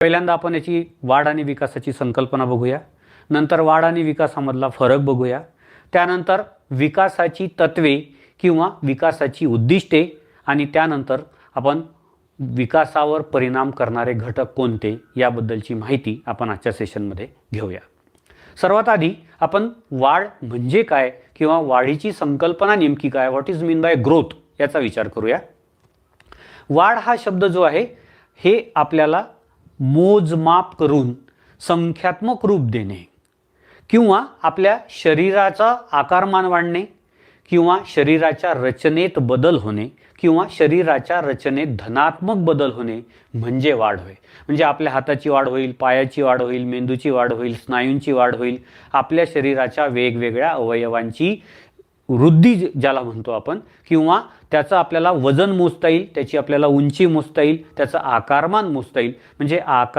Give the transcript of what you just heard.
पहिल्यांदा आपण याची वाढ आणि विकासाची संकल्पना बघूया, नंतर वाढ आणि विकासामधला फरक बघूया, त्यानंतर विकासाची तत्वे किंवा विकासाची उद्दिष्टे, आणि त्यानंतर आपण विकासावर परिणाम करणारे घटक कोणते याबद्दलची माहिती आपण आजच्या सेशनमध्ये घेऊया। सर्वात आधी आपण वाढ म्हणजे काय किंवा वाढीची संकल्पना नेमकी काय, what is mean by growth याचा विचार करूया। वाढ हा शब्द जो आहे हे आपल्याला मोजमाप करून संख्यात्मक रूप देणे किंवा आपल्या शरीराचा आकारमान वाढणे किंवा शरीराच्या रचनेत बदल होणे किंवा शरीराच्या रचनेत धनात्मक बदल होणे म्हणजे वाढ होय। म्हणजे आपल्या हाताची वाढ होईल, पायाची वाढ होईल, मेंदूची वाढ होईल, स्नायूंची वाढ होईल, आपल्या शरीराच्या वेगवेगळ्या अवयवांची वृद्धी ज्याला म्हणतो आपण, किंवा त्याचं आपल्याला वजन मोजता येईल, त्याची आपल्याला उंची मोजता येईल, त्याचं आकारमान मोजता येईल, म्हणजे आकार